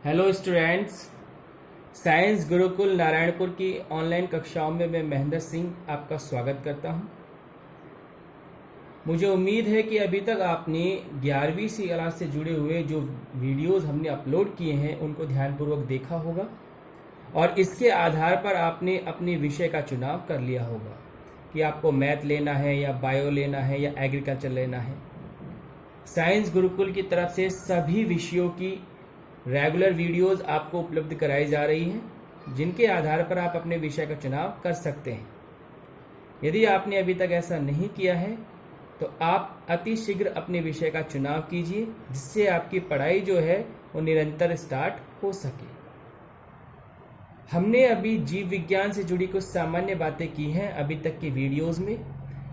Hello students, science Gurukul Narayanpur की online कक्षाओं में मैं महेंद्र सिंह आपका स्वागत करता हूं। मुझे उम्मीद है कि अभी तक आपने 11वीं सी क्लास से जुड़े हुए जो वीडियोस हमने अपलोड किए हैं उनको ध्यानपूर्वक देखा होगा और इसके आधार पर आपने अपने विषय का चुनाव कर लिया होगा कि आपको मैथ लेना है या बायो लेना है या एग्रीकल्चर लेना है। साइंस गुरुकुल की तरफ से सभी विषयों की रेगुलर वीडियोस आपको उपलब्ध कराई जा रही हैं, जिनके आधार पर आप अपने विषय का चुनाव कर सकते हैं। यदि आपने अभी तक ऐसा नहीं किया है तो आप अति शीघ्र अपने विषय का चुनाव कीजिए, जिससे आपकी पढ़ाई जो है वो निरंतर स्टार्ट हो सके। हमने अभी जीव विज्ञान से जुड़ी कुछ सामान्य बातें की हैं अभी तक की वीडियोस में।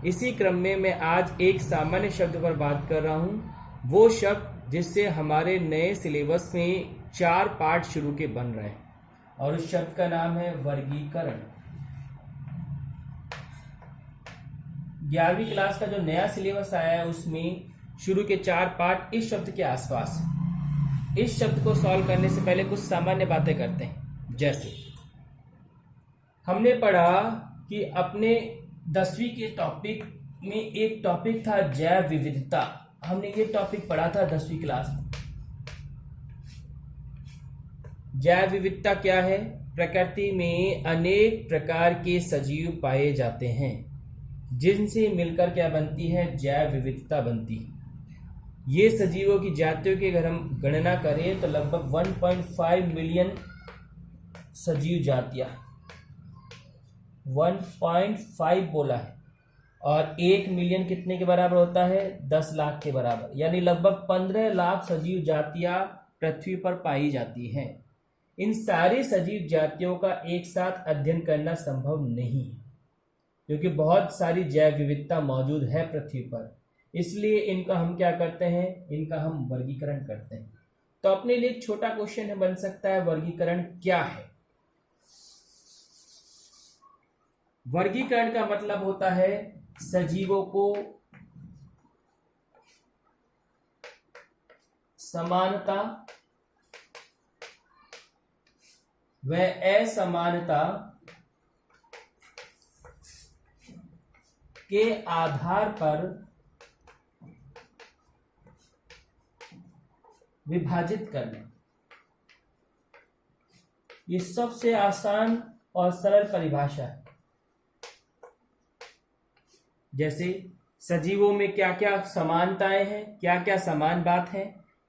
इसी क्रम में मैं आज एक सामान्य शब्द पर बात कर रहा हूँ, वो शब्द जिससे हमारे नए सिलेबस में 4 पार्ट शुरू के बन रहे हैं, और उस शब्द का नाम है वर्गीकरण। 11वीं क्लास का जो नया सिलेबस आया है उसमें शुरू के 4 पार्ट इस शब्द के आसपास। इस शब्द को सॉल्व करने से पहले कुछ सामान्य बातें करते हैं। जैसे हमने पढ़ा कि अपने 10वीं के टॉपिक में एक टॉपिक था जैव विविधता। हमने ये टॉपिक पढ़ा था 10वीं क्लास में। जैव विविधता क्या है? प्रकृति में अनेक प्रकार के सजीव पाए जाते हैं, जिनसे मिलकर क्या बनती है? जैव विविधता बनती है। ये सजीवों की जातियों की अगर हम गणना करें तो लगभग 1.5 मिलियन सजीव जातियां, 1.5 बोला है, और 1 मिलियन कितने के बराबर होता है? 10 लाख के बराबर। यानी लगभग 15 लाख सजीव जातियां पृथ्वी पर पाई जाती हैं। इन सारी सजीव जातियों का एक साथ अध्ययन करना संभव नहीं है, क्योंकि बहुत सारी जैव विविधता मौजूद है पृथ्वी पर। इसलिए इनका हम क्या करते हैं? इनका हम वर्गीकरण करते हैं। तो अपने लिए एक छोटा क्वेश्चन बन सकता है, वर्गीकरण क्या है? वर्गीकरण का मतलब होता है सजीवों को समानता व असमानता के आधार पर विभाजित करना। ये सबसे आसान और सरल परिभाषा है। जैसे सजीवों में क्या क्या समानताएं हैं, क्या क्या समान बात है,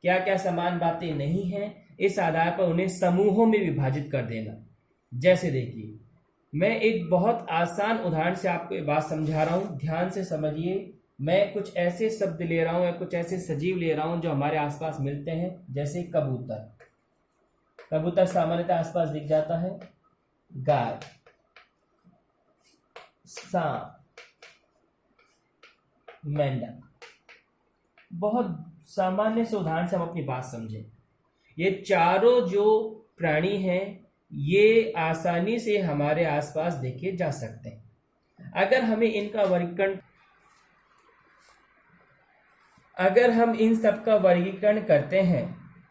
क्या क्या समान बातें नहीं हैं, इस आधार पर उन्हें समूहों में विभाजित कर देना। जैसे देखिए, मैं एक बहुत आसान उदाहरण से आपको ये बात समझा रहा हूं, ध्यान से समझिए। मैं कुछ ऐसे शब्द ले रहा हूं या कुछ ऐसे सजीव ले रहा हूं जो हमारे आसपास मिलते हैं। जैसे कबूतर, कबूतर सामान्यतः आसपास दिख जाता है। गाय, सांप, मेंढक। बहुत सामान्य से उदाहरण से हम अपनी बात समझें। ये चारों जो प्राणी हैं ये आसानी से हमारे आसपास देखे जा सकते हैं। अगर हम इन सब का वर्गीकरण करते हैं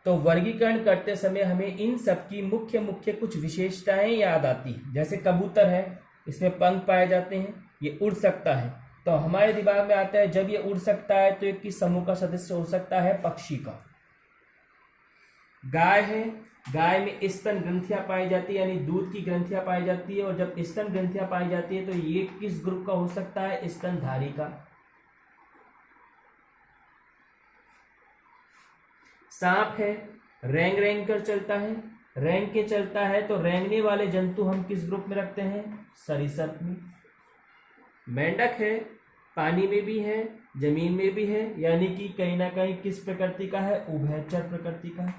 तो वर्गीकरण करते समय हमें इन सब की मुख्य मुख्य कुछ विशेषताएं याद आती हैं। जैसे कबूतर है, इसमें पंख पाए जाते हैं, ये उड़ सकता है, तो हमारे दिमाग में आता है जब ये उड़ सकता है तो एक किस समूह का सदस्य हो सकता है? पक्षी का। गाय है, गाय में स्तन ग्रंथियां पाई जाती है, यानी दूध की ग्रंथियां पाई जाती है, और जब स्तन ग्रंथियां पाई जाती है तो ये किस ग्रुप का हो सकता है? स्तनधारी का। सांप है, रेंग रेंग कर चलता है, रेंग के चलता है, तो रेंगने वाले जंतु हम किस ग्रुप में रखते हैं? सरीसृप में। मेंढक है, पानी में भी है, जमीन में भी है, यानी कि कहीं ना कहीं किस प्रकृति का है? उभयचर प्रकृति का है।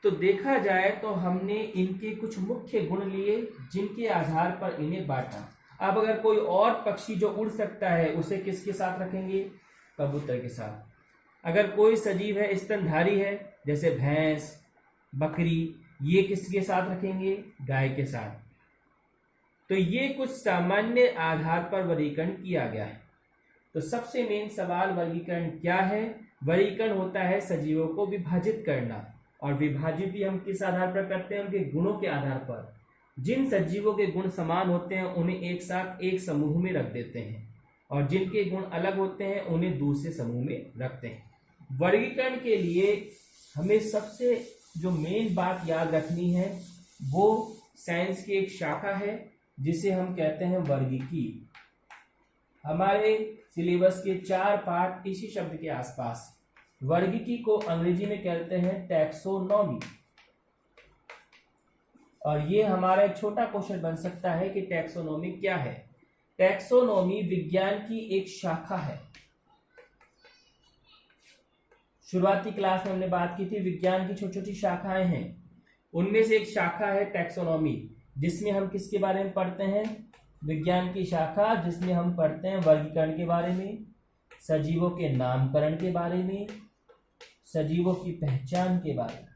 तो देखा जाए तो हमने इनके कुछ मुख्य गुण लिए, जिनके आधार पर इन्हें बांटा। अब अगर कोई और पक्षी जो उड़ सकता है उसे किसके साथ रखेंगे? कबूतर के साथ। अगर कोई सजीव है, स्तनधारी है, जैसे भैंस, बकरी, ये किसके साथ रखेंगे? गाय के साथ। तो ये कुछ सामान्य आधार पर वर्गीकरण किया गया है। तो सबसे मेन सवाल वर्गीकरण क्या है? वर्गीकरण होता है सजीवों को विभाजित करना, और विभाजित भी हम किस आधार पर करते हैं? उनके गुणों के आधार पर। जिन सजीवों के गुण समान होते हैं उन्हें एक साथ एक समूह में रख देते हैं, और जिनके गुण अलग होते हैं उन्हें दूसरे समूह में रखते हैं। वर्गीकरण के लिए हमें सबसे जो मेन बात याद रखनी है वो साइंस की एक शाखा है जिसे हम कहते हैं वर्गीकी। हमारे सिलेबस के 4 पार्ट इसी शब्द के आसपास। वर्गीकी को अंग्रेजी में कहते हैं टैक्सोनॉमी, और ये हमारा एक छोटा क्वेश्चन बन सकता है कि टैक्सोनॉमी क्या है। टैक्सोनॉमी विज्ञान की एक शाखा है। शुरुआती क्लास में हमने बात की थी विज्ञान की छोटी छोटी शाखाएं हैं, उनमें से एक शाखा है टैक्सोनॉमी, जिसमें हम किसके बारे में पढ़ते हैं? विज्ञान की शाखा जिसमें हम पढ़ते हैं वर्गीकरण के बारे में, सजीवों के नामकरण के बारे में, सजीवों की पहचान के बारे में,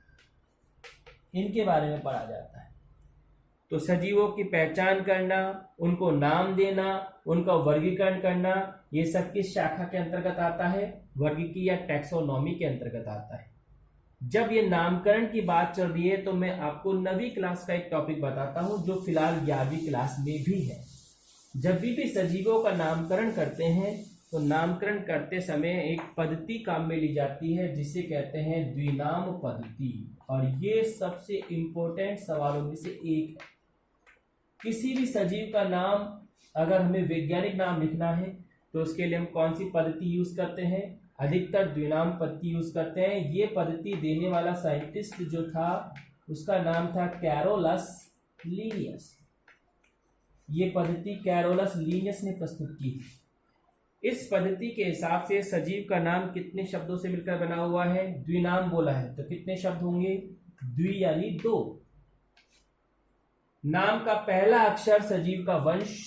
इनके बारे में पढ़ा जाता है। तो सजीवों की पहचान करना, उनको नाम देना, उनका वर्गीकरण करना, ये सब किस शाखा के अंतर्गत आता है? वर्गीकी या टैक्सोनॉमी के अंतर्गत आता है। जब ये नामकरण की बात चल रही है तो मैं आपको 9वीं क्लास का एक टॉपिक बताता हूं जो फिलहाल 11वीं क्लास में भी है। जब भी सजीवों का नामकरण करते हैं तो नामकरण करते समय एक पद्धति काम में ली जाती है जिसे कहते हैं द्विनाम पद्धति, और ये सबसे इंपॉर्टेंट सवालों में से एक है। किसी भी सजीव का नाम अगर हमें वैज्ञानिक नाम लिखना है तो उसके लिए हम कौन सी पद्धति यूज करते हैं? अधिकतर द्विनाम पद्धति यूज करते हैं। ये पद्धति देने वाला साइंटिस्ट जो था उसका नाम था कैरोलस लीनियस। ये पद्धति कैरोलस लीनियस ने प्रस्तुत की। इस पद्धति के हिसाब से सजीव का नाम कितने शब्दों से मिलकर बना हुआ है? द्विनाम बोला है तो कितने शब्द होंगे? द्वि यानी 2। नाम का पहला अक्षर सजीव का वंश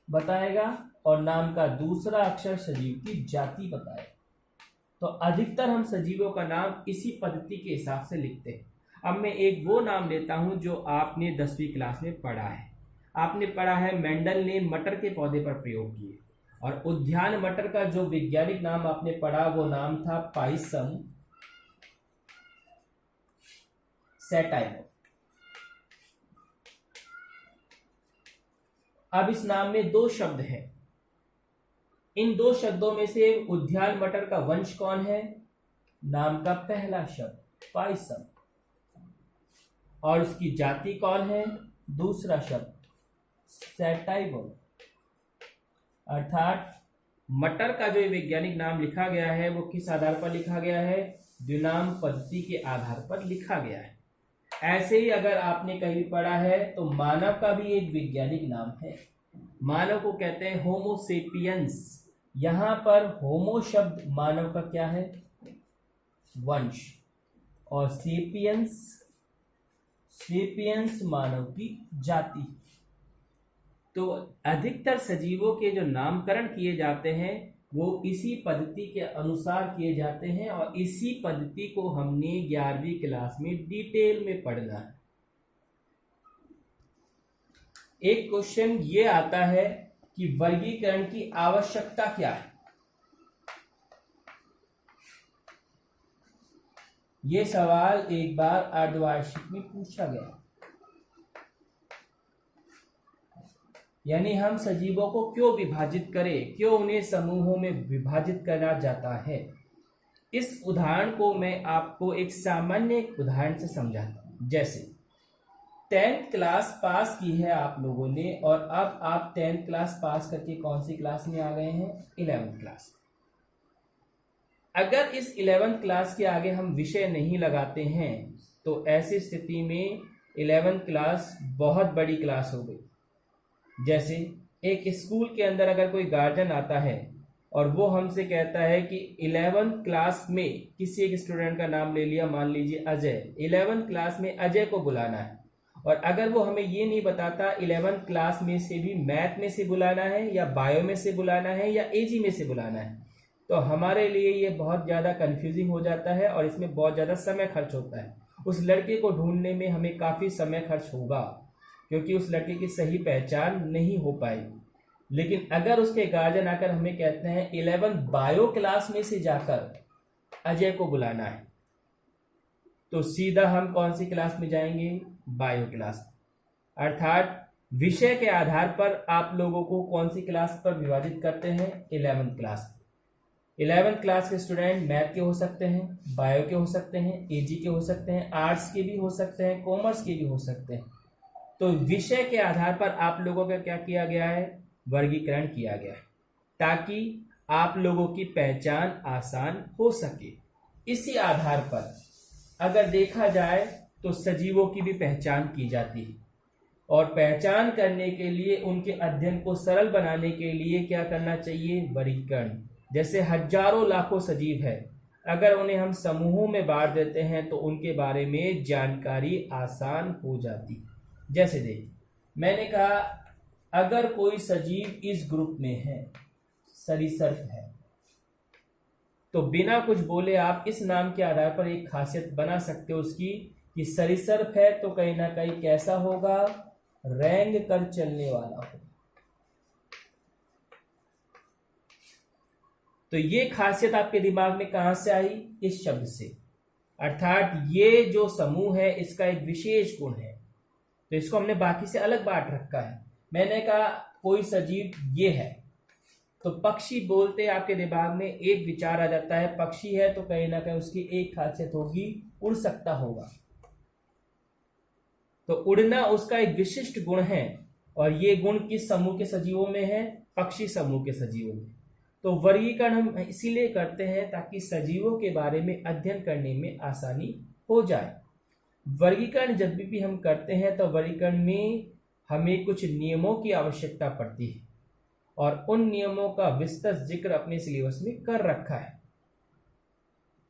बताएगा और नाम का दूसरा अक्षर सजीव की जाति बताएगा। तो अधिकतर हम सजीवों का नाम इसी पद्धति के हिसाब से लिखते हैं। अब मैं एक वो नाम लेता हूं जो आपने 10वीं क्लास में पढ़ा है। आपने पढ़ा है मेंडल ने मटर के पौधे पर प्रयोग किए, और उद्यान मटर का जो वैज्ञानिक नाम आपने पढ़ा वो नाम था पाइसम सैटाइवम। अब इस नाम में 2 शब्द हैं। इन 2 शब्दों में से उद्यान मटर का वंश कौन है? नाम का पहला शब्द पाइसम, और उसकी जाति कौन है? दूसरा शब्द सैटाइवम। अर्थात मटर का जो वैज्ञानिक नाम लिखा गया है वो किस आधार पर लिखा गया है? द्विनाम पद्धति के आधार पर लिखा गया है। ऐसे ही अगर आपने कहीं पढ़ा है तो मानव का भी एक वैज्ञानिक नाम है। मानव को कहते हैं होमो सेपियंस। यहां पर होमो शब्द मानव का क्या है? वंश, और सेपियंस, सेपियंस मानव की जाति। तो अधिकतर सजीवों के जो नामकरण किए जाते हैं वो इसी पद्धति के अनुसार किए जाते हैं, और इसी पद्धति को हमने 11वीं क्लास में डिटेल में पढ़ना है। एक क्वेश्चन ये आता है कि वर्गीकरण की आवश्यकता क्या है? ये सवाल एक बार अर्धवार्षिक में पूछा गया। यानी हम सजीवों को क्यों विभाजित करें, क्यों उन्हें समूहों में विभाजित करना जाता है। इस उदाहरण को मैं आपको एक सामान्य उदाहरण से समझाता हूं। जैसे 10th क्लास पास की है आप लोगों ने, और अब आप 10th क्लास पास करके कौन सी क्लास में आ गए हैं? 11th class. अगर इस 11th क्लास के आगे हम विषय नहीं लगाते हैं तो ऐसी स्थिति में 11th क्लास बहुत बड़ी क्लास हो गई। जैसे एक स्कूल के अंदर अगर कोई गार्जियन आता है और वो हमसे कहता है कि 11th क्लास में किसी एक स्टूडेंट का नाम ले लिया, मान लीजिए अजय, 11th क्लास में अजय को बुलाना है, और अगर वो हमें ये नहीं बताता 11th क्लास में से भी मैथ में से बुलाना है या बायो में से बुलाना है या एजी में से बुलाना है, तो हमारे लिए ये बहुत ज़्यादा कंफ्यूजिंग हो जाता है और इसमें बहुत ज़्यादा समय खर्च होता है। उस लड़के को ढूंढने में हमें काफ़ी समय खर्च होगा क्योंकि उस लड़के की सही पहचान नहीं हो पाएगी। लेकिन अगर उसके गार्जियन आकर हमें कहते हैं 11th बायो क्लास में से जाकर अजय को बुलाना है, तो सीधा हम कौन सी क्लास में जाएंगे? Bio class. अर्थात विषय के आधार पर आप लोगों को कौन सी क्लास पर विभाजित करते हैं? 11th class. 11th क्लास के स्टूडेंट मैथ के हो सकते हैं, बायो के हो सकते हैं, एजी के हो सकते हैं, आर्ट्स के भी हो सकते हैं, कॉमर्स के भी हो सकते हैं। तो विषय के आधार पर आप लोगों का क्या किया गया है? वर्गीकरण किया गया है, ताकि आप लोगों की पहचान आसान हो सके। इसी आधार पर अगर देखा जाए तो सजीवों की भी पहचान की जाती है, और पहचान करने के लिए उनके अध्ययन को सरल बनाने के लिए क्या करना चाहिए? वर्गीकरण। जैसे हजारों लाखों सजीव है, अगर उन्हें हम समूहों में बांट देते हैं तो उनके बारे में जानकारी आसान हो जाती। जैसे देख, मैंने कहा अगर कोई सजीव इस ग्रुप में है, सरीसृप है, तो बिना कुछ बोले आप इस नाम के आधार पर एक खासियत बना सकते हो उसकी, कि सरीसृप है तो कहीं ना कहीं कैसा होगा? रेंग कर चलने वाला होगा। तो ये खासियत आपके दिमाग में कहां से आई? इस शब्द से। अर्थात ये जो समूह है इसका एक विशेष गुण है, तो इसको हमने बाकी से अलग बांट रखा है। मैंने कहा कोई सजीव ये है, तो पक्षी बोलते आपके दिमाग में एक विचार आ जाता है, पक्षी है तो कहीं ना कहीं उसकी एक खासियत होगी, उड़ सकता होगा। तो उड़ना उसका एक विशिष्ट गुण है, और ये गुण किस समूह के सजीवों में है? पक्षी समूह के सजीवों में। तो वर्गीकरण हम इसीलिए करते हैं ताकि सजीवों के बारे में अध्ययन करने में आसानी हो जाए। वर्गीकरण जब भी हम करते हैं तो वर्गीकरण में हमें कुछ नियमों की आवश्यकता पड़ती है, और उन नियमों का विस्तृत जिक्र अपने सिलेबस में कर रखा है।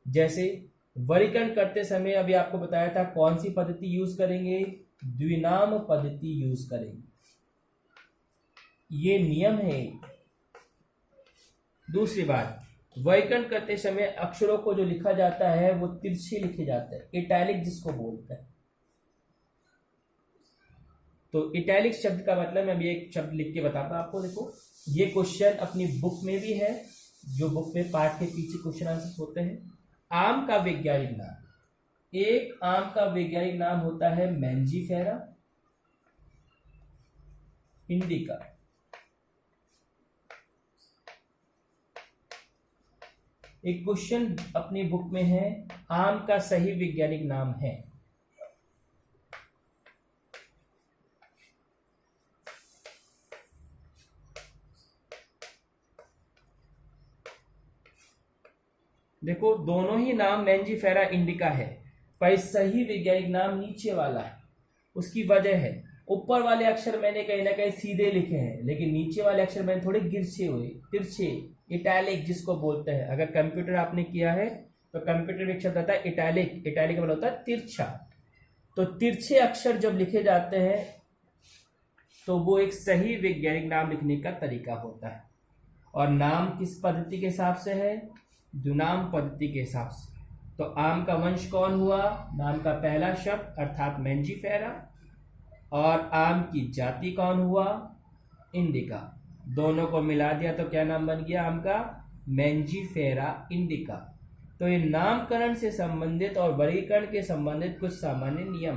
जैसे वर्गीकरण करते समय अभी आपको बताया था कौन सी पद्धति यूज करेंगे? द्विनाम पद्धति यूज करेंगे, ये नियम है। दूसरी बात, वर्गीकरण करते समय अक्षरों को जो लिखा जाता है वो तिरछे लिखे जाते हैं, इटैलिक जिसको बोलते हैं। तो इटैलिक शब्द का मतलब मैं अभी एक शब्द लिख के बताता हूं आपको। देखो, ये क्वेश्चन अपनी बुक में भी है, जो बुक में पाठ के पीछे क्वेश्चन आंसर होते हैं। आम का वैज्ञानिक नाम, एक आम का वैज्ञानिक नाम होता है मैंजीफेरा इंडिका। एक क्वेश्चन अपनी बुक में है, आम का सही वैज्ञानिक नाम है। देखो, दोनों ही नाम मैंजीफेरा इंडिका है, पर सही वैज्ञानिक नाम नीचे वाला है। उसकी वजह है, ऊपर वाले अक्षर मैंने कहीं ना कहीं सीधे लिखे हैं, लेकिन नीचे वाले अक्षर मैंने थोड़े गिरछे हुए, तिरछे, इटैलिक जिसको बोलते हैं। अगर कंप्यूटर आपने किया है तो कंप्यूटर में एक शब्द आता है इटैलिक, इटैलिक का मतलब होता है तिरछा। तो तिरछे अक्षर जब लिखे जाते हैं तो वो एक सही वैज्ञानिक नाम लिखने का तरीका होता है। और नाम किस पद्धति के हिसाब से है? द्विनाम पद्धति के हिसाब से। तो आम का वंश कौन हुआ? नाम का पहला शब्द अर्थात मैंजीफेरा। और आम की जाति कौन हुआ? इंडिका। दोनों को मिला दिया तो क्या नाम बन गया आम का? Mangifera indica. तो ये नामकरण से संबंधित और वर्गीकरण के संबंधित कुछ सामान्य नियम।